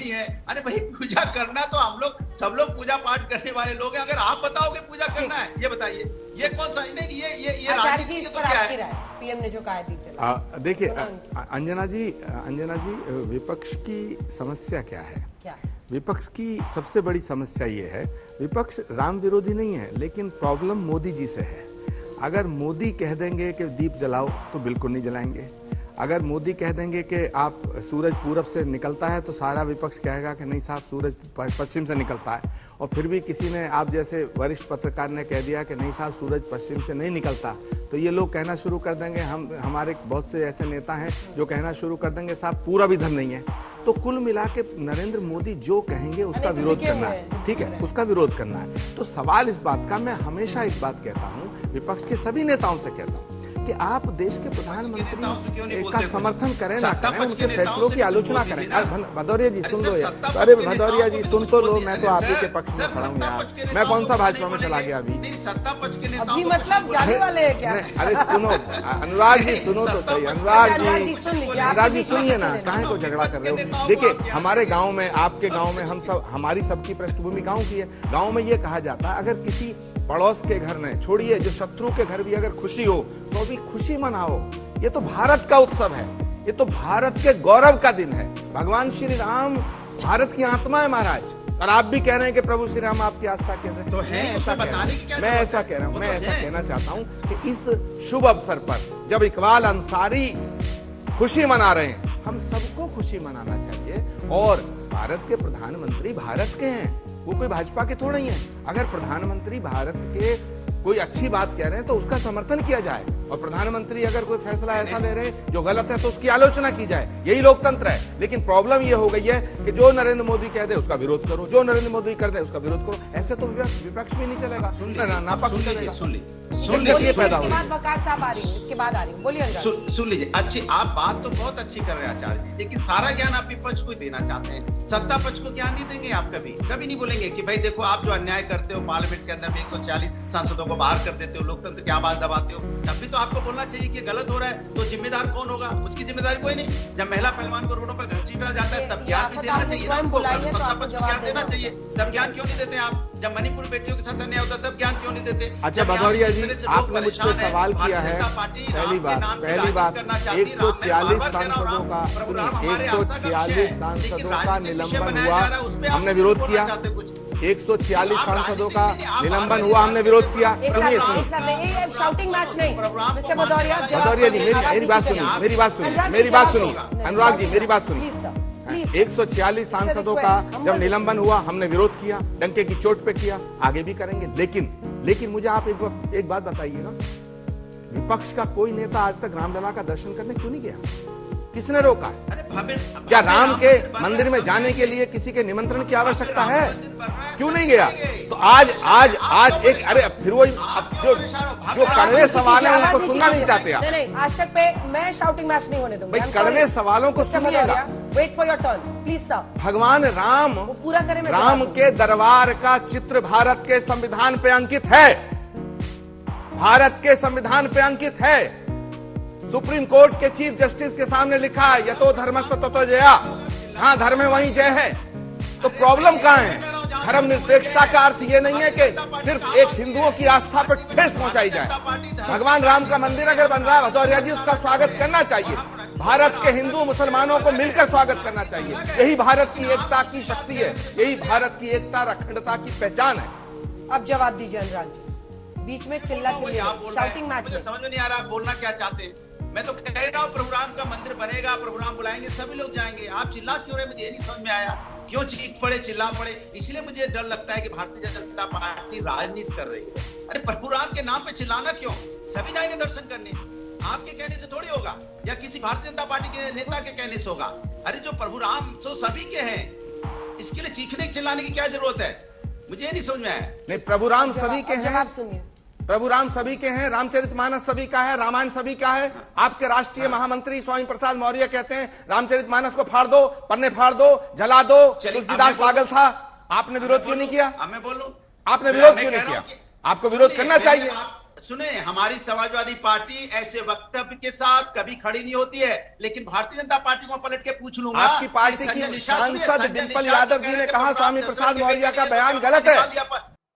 नहीं है। अरे भाई पूजा करना तो हम लोग सब लोग पूजा पाठ करने वाले लोग हैं। अगर आप बताओगे पूजा करना है, ये बताइए, ये कौन सा नहीं, ये राजनीति तो क्या है? पीएम ने जो कहा है, देखिए अंजना जी विपक्ष की समस्या क्या है? क्या? विपक्ष की सबसे बड़ी समस्या ये है, विपक्ष राम विरोधी नहीं है, लेकिन प्रॉब्लम मोदी जी से है। अगर मोदी कह देंगे कि दीप जलाओ तो बिल्कुल नहीं जलाएंगे। अगर मोदी कह देंगे कि आप सूरज पूरब से निकलता है तो सारा विपक्ष कहेगा कि नहीं साहब सूरज पश्चिम से निकलता है। और फिर भी किसी ने, आप जैसे वरिष्ठ पत्रकार ने कह दिया कि नहीं साहब सूरज पश्चिम से नहीं निकलता, तो ये लोग कहना शुरू कर देंगे, हमारे बहुत से ऐसे नेता हैं जो कहना शुरू कर देंगे साहब पूरा भी धन नहीं है। तो कुल मिला के नरेंद्र मोदी जो कहेंगे उसका विरोध करना है, ठीक है, उसका विरोध करना है। तो सवाल इस बात का, मैं हमेशा एक बात कहता हूँ, विपक्ष के सभी नेताओं से कहता हूँ कि आप देश के प्रधानमंत्री का समर्थन करें ना करें, उनके फैसलों की आलोचना करें। भदौरिया जी सुन लो यार, अरे भदौरिया जी सुन तो लो, मैं तो आप ही के पक्ष में खड़ा हूँ यार। मैं कौन सा भाजपा में चला गया अभी? अभी मतलब जाने वाले हैं क्या? अरे सुनो अनुराग जी, सुनो तो सही। अनुराग जी सुनिए ना, काहे को झगड़ा कर रहे हो? देखिए हमारे गाँव में, आपके गाँव में, हम सब, हमारी सबकी पृष्ठभूमि गाँव की है। गाँव में ये कहा जाता है, अगर किसी पड़ोस के घर में, छोड़िए जो शत्रु के घर भी अगर खुशी हो तो भी खुशी मनाओ। ये तो भारत का उत्सव है, ये तो भारत के गौरव का दिन है। भगवान श्री राम भारत की आत्मा है महाराज, और आप भी कह रहे हैं कि प्रभु श्री राम आपकी आस्था के तो है। मैं ऐसा कह रहा हूँ, मैं ऐसा कहना चाहता हूँ कि इस शुभ अवसर पर जब इकबाल अंसारी खुशी मना रहे हैं, हम सबको खुशी मनाना चाहिए। और भारत के प्रधानमंत्री भारत के हैं, वो कोई भाजपा के थोड़े ही हैं। अगर प्रधानमंत्री भारत के कोई अच्छी बात कह रहे हैं तो उसका समर्थन किया जाए, और प्रधानमंत्री अगर कोई फैसला ऐसा ले रहे हैं जो गलत है तो उसकी आलोचना की जाए, यही लोकतंत्र है। लेकिन प्रॉब्लम ये हो गई है कि जो नरेंद्र मोदी कह दे उसका विरोध करो, जो नरेंद्र मोदी कर दे उसका विरोध करो। ऐसे तो विपक्ष भी नहीं चलेगा, नापक चलेगा। सुन लीजिए, अच्छी आप बात तो बहुत अच्छी कर रहे हैं आचार्य, लेकिन सारा ज्ञान आप विपक्ष को देना चाहते हैं, सत्ता पक्ष को ज्ञान नहीं देंगे। आप कभी नहीं बोलेंगे कि भाई देखो आप जो अन्याय करते हो, पार्लियामेंट के अंदर में 140 सांसदों को बाहर कर देते हो, लोकतंत्र की आवाज दबाते हो, तब भी तो आपको बोलना चाहिए कि गलत हो रहा है। तो जिम्मेदार कौन होगा? उसकी जिम्मेदारी कोई नहीं। जब महिला पहलवान को रोडों पर घसीटा जाता है तब ज्ञान भी देना चाहिए, सत्ता पक्ष को ज्ञान देना चाहिए। तब ज्ञान क्यों नहीं देते आप? जब मणिपुर बेटियों के साथ अन्याय होता तब ज्ञान क्यों नहीं देते? अच्छा भदौरिया जी, आपने मुझसे सवाल किया है, पहली बात 146 सांसदों का, 146 सांसदों का निलंबन हुआ, हमने विरोध किया। 146 सांसदों का निलंबन हुआ, हमने विरोध किया। सुनिए शाउटिंग मैच नहीं मिस्टर भदौरिया जी, मेरी बात सुनिए, अनुराग जी मेरी बात सुनिए। 146 सांसदों का जब निलंबन हुआ हमने विरोध किया, डंके की चोट पे किया, आगे भी करेंगे। लेकिन मुझे आप एक बात बताइएगा, विपक्ष का कोई नेता आज तक रामलला का दर्शन करने क्यों नहीं गया? किसने रोका है? क्या राम के मंदिर में जाने के लिए किसी के निमंत्रण की आवश्यकता है? क्यों नहीं गया? तो आज एक, अरे फिर वो जो कड़वे सवाल है उनको सुनना नहीं चाहते आप। नहीं, आज तक पे मैं शाउटिंग मैच नहीं होने दूंगा। भाई कड़वे सवालों को सुनिएगा। Wait for your turn please sir. भगवान राम, वो पूरा करें। राम के दरबार का चित्र भारत के संविधान पे अंकित है, भारत के संविधान पे अंकित है। सुप्रीम कोर्ट के चीफ जस्टिस के सामने लिखा है यतो धर्मस्तु ततो जया, हाँ धर्म है वहीं जय है। तो प्रॉब्लम कहाँ है? धर्म निरपेक्षता का अर्थ ये नहीं है कि सिर्फ एक हिंदुओं की आस्था पर ठेस पहुंचाई जाए। भगवान राम का मंदिर अगर बन रहा है भदौरिया जी, उसका स्वागत करना चाहिए। भारत के हिंदू मुसलमानों को मिलकर स्वागत करना चाहिए। यही भारत की एकता की शक्ति है, यही भारत की एकता और अखंडता की पहचान है। अब जवाब दीजिए अनुराग जी, बीच में चिल्ला शाउटिंग मैच समझ में नहीं आ रहा आप बोलना क्या चाहते हैं। मैं तो कह रहा हूँ प्रोग्राम का मंदिर बनेगा, प्रोग्राम बुलाएंगे, सभी लोग जाएंगे। आप चिल्ला क्यों रहे? मुझे ये नहीं समझ में आया, क्यों चीख पड़े, चिल्ला पड़े? इसलिए मुझे डर लगता है कि भारतीय जनता पार्टी राजनीति कर रही है। अरे प्रभु राम के नाम पे चिल्लाना क्यों? सभी जाएंगे दर्शन करने, आपके कहने से थोड़ी होगा, या किसी भारतीय जनता पार्टी के नेता के कहने से होगा। अरे जो प्रभु राम तो सभी के हैं, इसके लिए चीखने चिल्लाने की क्या जरूरत है? मुझे नहीं समझ में आया। नहीं, प्रभु राम सभी के हैं। जवाब सुनिए, प्रभु राम सभी के हैं, रामचरितमानस सभी का है, रामायण सभी का है। आपके राष्ट्रीय महामंत्री स्वामी प्रसाद मौर्य कहते हैं रामचरितमानस को फाड़ दो, पन्ने फाड़ दो, जला दो। तुलसीदास पागल था, आपने विरोध क्यों नहीं किया? मैं बोलूं, आपने विरोध क्यों नहीं किया? आपको विरोध करना चाहिए। सुने, हमारी समाजवादी पार्टी ऐसे वक्तव्य के साथ कभी खड़ी नहीं होती है, लेकिन भारतीय जनता पार्टी को पलट के पूछ लूंगा। आपकी पार्टी की सांसद डिम्पल यादव जी ने कहा स्वामी प्रसाद मौर्य का बयान गलत है।